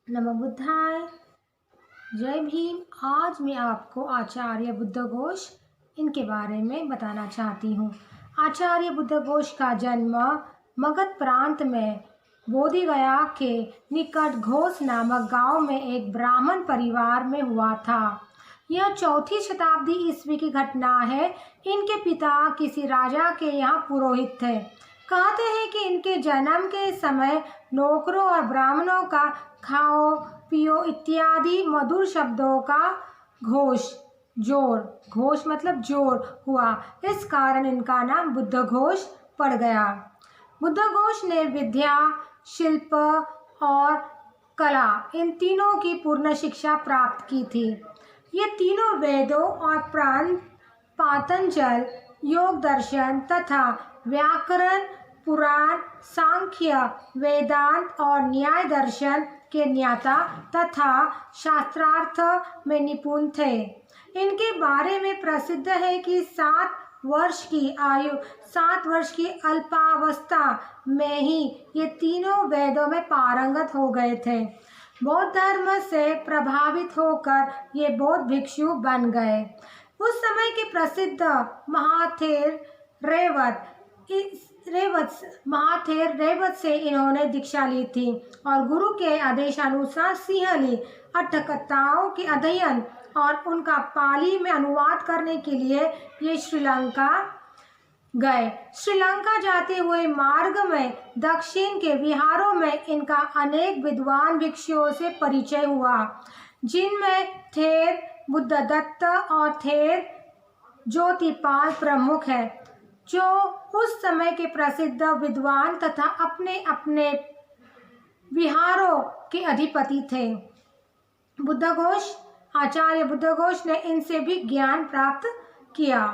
नमो बुद्धाय। जय भीम। आज मैं आपको आचार्य बुद्धघोष इनके बारे में बताना चाहती हूँ। आचार्य बुद्धघोष का जन्म मगध प्रांत में बोधगया के निकट घोष नामक गांव में एक ब्राह्मण परिवार में हुआ था। यह 4वीं शताब्दी ईस्वी की घटना है। इनके पिता किसी राजा के यहाँ पुरोहित थे। कहते हैं कि इनके जन्म के समय नौकरों और ब्राह्मणों का खाओ पियो इत्यादि मधुर शब्दों का घोष घोष मतलब जोर हुआ। इस कारण इनका नाम बुद्धघोष पड़ गया। बुद्धघोष ने विद्या, शिल्प और कला इन तीनों की पूर्ण शिक्षा प्राप्त की थी। ये तीनों वेदों और पातंजल, योग दर्शन तथा व्याकरण, पुराण, सांख्य, वेदांत और न्याय दर्शन के ज्ञाता तथा शास्त्रार्थ में निपुण थे। इनके बारे में प्रसिद्ध है कि 7 वर्ष की अल्पावस्था में ही ये तीनों वेदों में पारंगत हो गए थे। बौद्ध धर्म से प्रभावित होकर ये बौद्ध भिक्षु बन गए। उस समय के प्रसिद्ध महाथेर रेवत से इन्होंने दीक्षा ली थी और गुरु के आदेशानुसार सिंहली अट्ठकथाओं के अध्ययन और उनका पाली में अनुवाद करने के लिए ये श्रीलंका गए। श्रीलंका जाते हुए मार्ग में दक्षिण के विहारों में इनका अनेक विद्वान भिक्षुओं से परिचय हुआ, जिनमें थेर बुद्धदत्त और थेर ज्योतिपाल प्रमुख है, जो उस समय के प्रसिद्ध विद्वान तथा अपने अपने विहारों के अधिपति थे। आचार्य बुद्धघोष ने इनसे भी ज्ञान प्राप्त किया।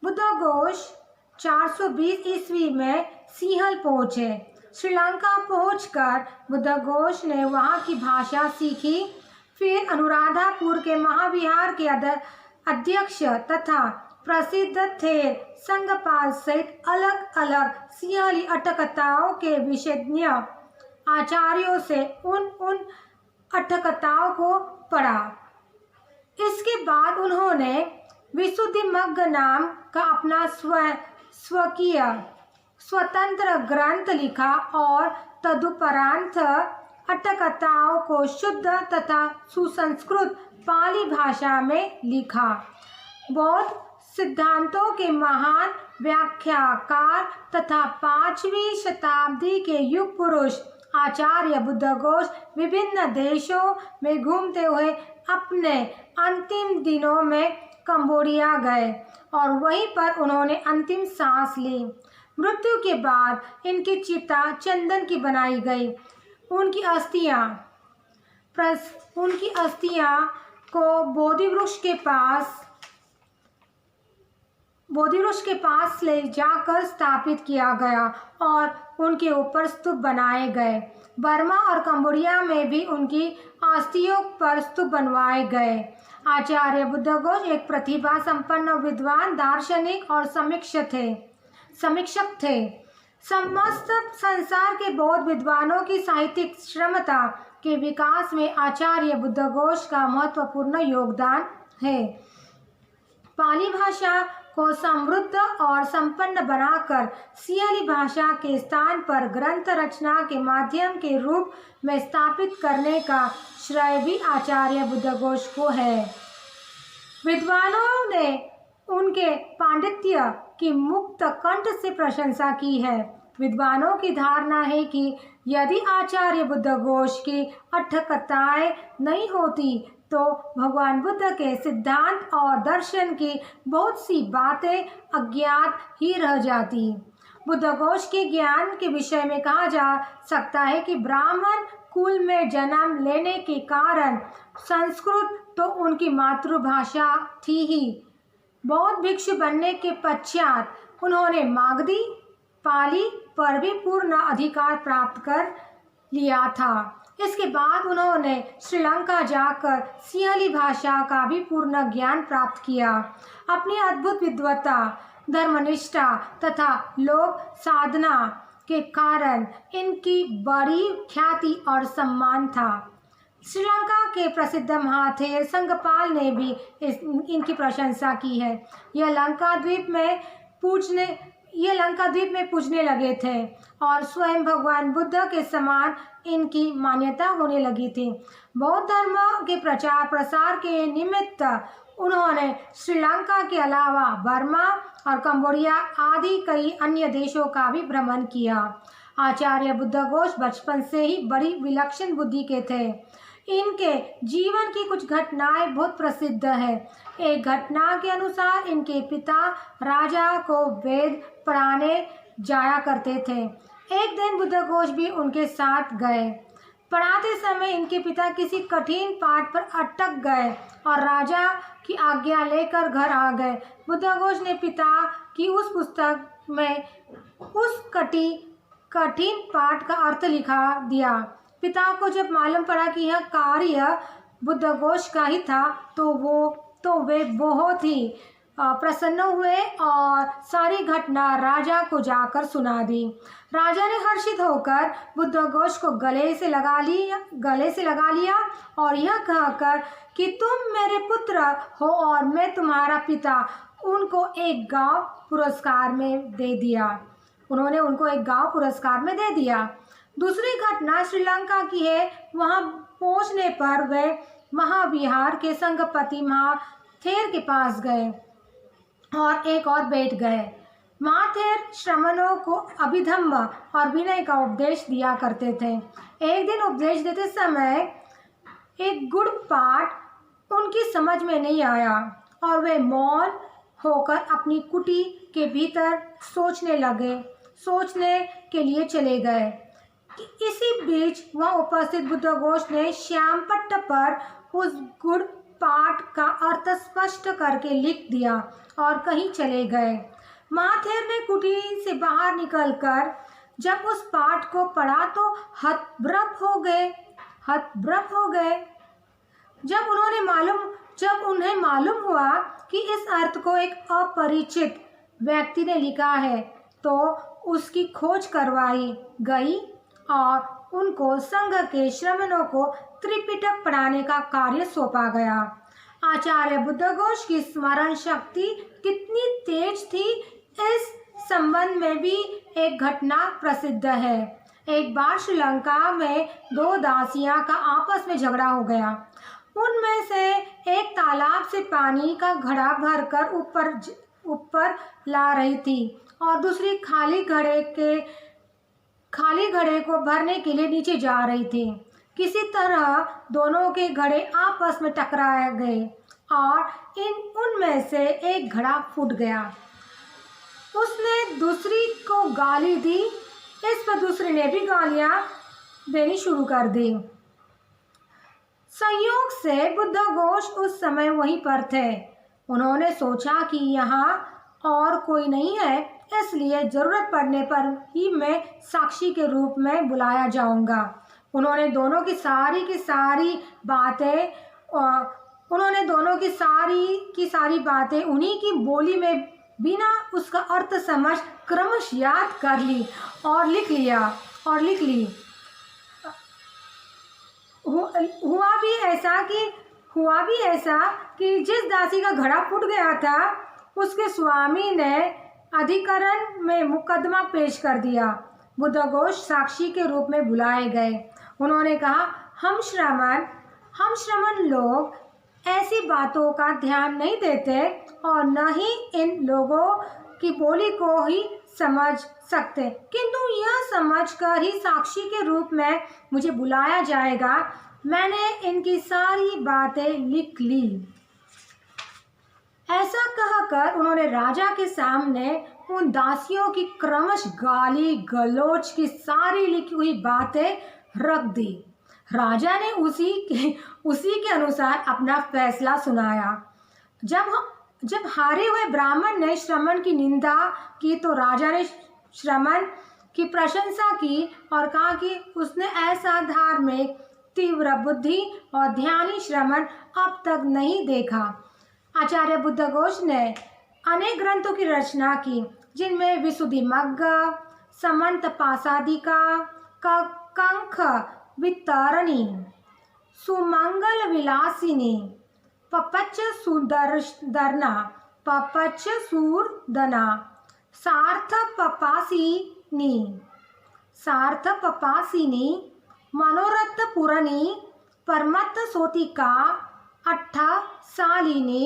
बुद्धघोष 420 ईस्वी में सिंहल पहुँचे। श्रीलंका पहुंचकर बुद्धघोष ने वहाँ की भाषा सीखी। फिर अनुराधापुर के महाविहार के अध्यक्ष तथा प्रसिद्ध थे संघपाल सहित अलग अलग सिंहली अट्ठकथाओं के विशेषज्ञ आचार्यों से उन अट्ठकथाओं को पढ़ा। इसके बाद उन्होंने विशुद्धिमग्ग नाम का अपना स्वकीय स्वतंत्र ग्रंथ लिखा और तदुपरांत अट्ठकथाओं को शुद्ध तथा सुसंस्कृत पाली भाषा में लिखा। बौद्ध सिद्धांतों के महान व्याख्याकार तथा 5वीं शताब्दी के युग पुरुष आचार्य बुद्धघोष विभिन्न देशों में घूमते हुए अपने अंतिम दिनों में कंबोडिया गए और वहीं पर उन्होंने अंतिम सांस ली। मृत्यु के बाद इनकी चिता चंदन की बनाई गई। उनकी अस्थियां को बोधि वृक्ष के पास ले जाकर स्थापित किया गया और उनके ऊपर स्तूप बनाए गए। बर्मा और कंबोडिया में भी उनकी अस्थियों पर स्तूप बनवाए गए। आचार्य बुद्धघोष एक प्रतिभा संपन्न विद्वान, दार्शनिक और समीक्षक थे। समस्त संसार के बौद्ध विद्वानों की साहित्यिक क्षमता के विकास में आचार्य बुद्धघोष का महत्वपूर्ण योगदान है। पाली भाषा को समृद्ध और संपन्न बनाकर सिंहली भाषा के स्थान पर ग्रंथ रचना के माध्यम के रूप में स्थापित करने का श्रेय भी आचार्य बुद्धघोष को है। विद्वानों ने उनके पांडित्य की मुक्त कंठ से प्रशंसा की है। विद्वानों की धारणा है कि यदि आचार्य बुद्धघोष की अट्ठकथाएं नहीं होती तो भगवान बुद्ध के सिद्धांत और दर्शन की बहुत सी बातें अज्ञात ही रह जाती। बुद्धघोष के ज्ञान के विषय में कहा जा सकता है कि ब्राह्मण कुल में जन्म लेने के कारण संस्कृत तो उनकी मातृभाषा थी ही। बौद्ध भिक्षु बनने के पश्चात उन्होंने मागधी पाली पर भी पूर्ण अधिकार प्राप्त कर लिया था। इसके बाद उन्होंने श्रीलंका जाकर सिंहली भाषा का भी पूर्ण ज्ञान प्राप्त किया। अपनी अद्भुत विद्वता, धर्मनिष्ठा तथा लोक साधना के कारण इनकी बड़ी ख्याति और सम्मान था। श्रीलंका के प्रसिद्ध महाथेर संगपाल ने भी इनकी प्रशंसा की है। यह लंका द्वीप में पूजने लगे थे और स्वयं भगवान बुद्ध के समान इनकी मान्यता होने लगी थी। बौद्ध धर्म के प्रचार प्रसार के निमित्त उन्होंने श्रीलंका के अलावा बर्मा और कंबोडिया आदि कई अन्य देशों का भी भ्रमण किया। आचार्य बुद्धघोष बचपन से ही बड़ी विलक्षण बुद्धि के थे। इनके जीवन की कुछ घटनाएं बहुत प्रसिद्ध है। एक घटना के अनुसार इनके पिता राजा को वेद पढ़ाने जाया करते थे। एक दिन बुद्धघोष भी उनके साथ गए। पढ़ाते समय इनके पिता किसी कठिन पाठ पर अटक गए और राजा की आज्ञा लेकर घर आ गए। बुद्धघोष ने पिता की उस पुस्तक में उस कठिन पाठ का अर्थ लिखा दिया। पिता को जब मालूम पड़ा कि यह कार्य बुद्धघोष का ही था तो वे बहुत ही प्रसन्न हुए और सारी घटना राजा को जाकर सुना दी। राजा ने हर्षित होकर बुद्धघोष को गले से लगा लिया और यह कहकर कि तुम मेरे पुत्र हो और मैं तुम्हारा पिता, उनको एक गांव पुरस्कार में दे दिया। दूसरी घटना श्रीलंका की है। वहां पहुंचने पर वे महाविहार के संघपति महाथेर के पास गए और एक और बैठ गए। महाथेर श्रमणों को अभिधम्म और विनय का उपदेश दिया करते थे। एक दिन उपदेश देते समय एक गुड़ पाठ उनकी समझ में नहीं आया और वे मौन होकर अपनी कुटी के भीतर सोचने के लिए चले गए। इसी बीच वहां उपस्थित बुद्धघोष ने श्यामपट्ट पर उस गुड़ पाठ का अर्थ स्पष्ट करके लिख दिया और कहीं चले गए। महाथेर ने कुटी से बाहर निकलकर जब उस पाठ को पढ़ा तो हतप्रभ हो गए। जब उन्हें मालूम हुआ कि इस अर्थ को एक अपरिचित व्यक्ति ने लिखा है तो उसकी खोज करवाई गई और उनको संघ के श्रमणों को त्रिपिटक पढ़ाने का कार्य सौंपा गया। आचार्य बुद्धघोष की स्मरण शक्ति कितनी तेज थी, इस संबंध में भी एक घटना प्रसिद्ध है। एक बार श्रीलंका में दो दासियां का आपस में झगड़ा हो गया। उनमें से एक तालाब से पानी का घड़ा भरकर ऊपर ला रही थी और दूसरी खाली घड़े को भरने के लिए नीचे जा रही थी। किसी तरह दोनों के घड़े आपस में टकरा गए और उनमें से एक घड़ा फूट गया। उसने दूसरी को गाली दी। इस पर दूसरे ने भी गालियां देनी शुरू कर दी। संयोग से बुद्धघोष उस समय वहीं पर थे। उन्होंने सोचा कि यहाँ और कोई नहीं है, इसलिए जरूरत पड़ने पर ही मैं साक्षी के रूप में बुलाया जाऊंगा। उन्होंने दोनों की सारी बातें उन्हीं की बोली में बिना उसका अर्थ समझ क्रमश याद कर ली और लिख ली। हुआ भी ऐसा कि जिस दासी का घड़ा फूट गया था उसके स्वामी ने अधिकरण में मुकदमा पेश कर दिया। बुद्धघोष साक्षी के रूप में बुलाए गए। उन्होंने कहा, हम श्रमण लोग ऐसी बातों का ध्यान नहीं देते और न ही इन लोगों की बोली को ही समझ सकते, किंतु यह समझकर ही साक्षी के रूप में मुझे बुलाया जाएगा। मैंने इनकी सारी बातें लिख ली। ऐसा कहकर उन्होंने राजा के सामने उन दासियों की क्रमश गाली गलौज की सारी लिखी हुई बातें रख दी। राजा ने उसी के अनुसार अपना फैसला सुनाया। जब हारे हुए ब्राह्मण ने श्रमण की निंदा की तो राजा ने श्रमण की प्रशंसा की और कहा कि उसने ऐसा धार्मिक, तीव्र बुद्धि और ध्यानी श्रमण अब तक नहीं देखा। आचार्य बुद्धघोष ने अनेक ग्रंथों की रचना की, जिनमें विशुद्धिमग्ग, समंत पासादिका, कंख वितरणी, सुमंगल विलासिनी पपच सुदर्दना पपच सूरदना सार्थ पपासिनी मनोरथ पुरनी परमत सोतिका अट्ठ सालिनी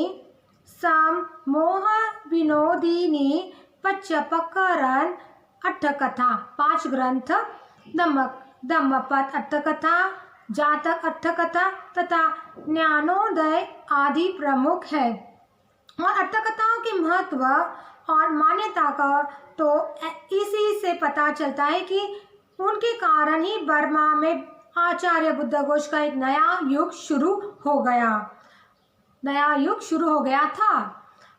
सम मोह विनोदिनी पचपकरण अट्ठकथा 5 ग्रंथ धम्मपद अट्ठकथा जातक अट्ठकथा तथा ज्ञानोदय आदि प्रमुख है। और अट्ठकथाओं के महत्व और मान्यता का तो इसी से पता चलता है कि उनके कारण ही बर्मा में आचार्य बुद्धघोष का एक नया युग शुरू हो गया था।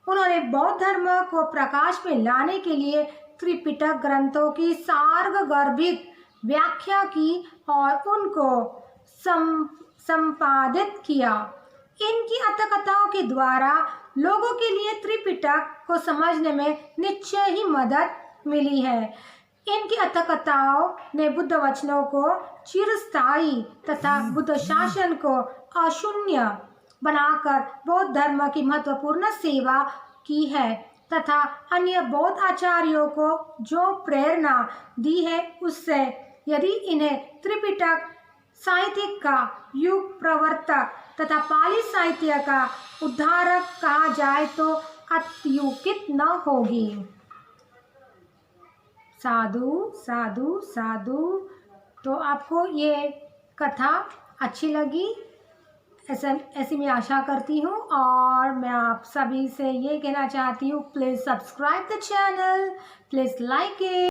उन्होंने बौद्ध धर्म को प्रकाश में लाने के लिए त्रिपिटक ग्रंथों की सार्वगर्भित व्याख्या की और उनको संपादित किया। इनकी अट्ठकथाओं के द्वारा लोगों के लिए त्रिपिटक को समझने में निश्चय ही मदद मिली है। इनकी अट्ठकथाओं ने बुद्ध वचनों को चिरस्थायी तथा बुद्ध शासन को अशून्य बनाकर बौद्ध धर्म की महत्वपूर्ण सेवा की है तथा अन्य बौद्ध आचार्यों को जो प्रेरणा दी है उससे यदि इन्हें त्रिपिटक साहित्य का युग प्रवर्तक तथा पाली साहित्य का उद्धारक कहा जाए तो अत्युचित न होगी। साधु साधु साधु। तो आपको ये कथा अच्छी लगी ऐसी मैं आशा करती हूँ और मैं आप सभी से ये कहना चाहती हूँ, please subscribe the channel, please like it.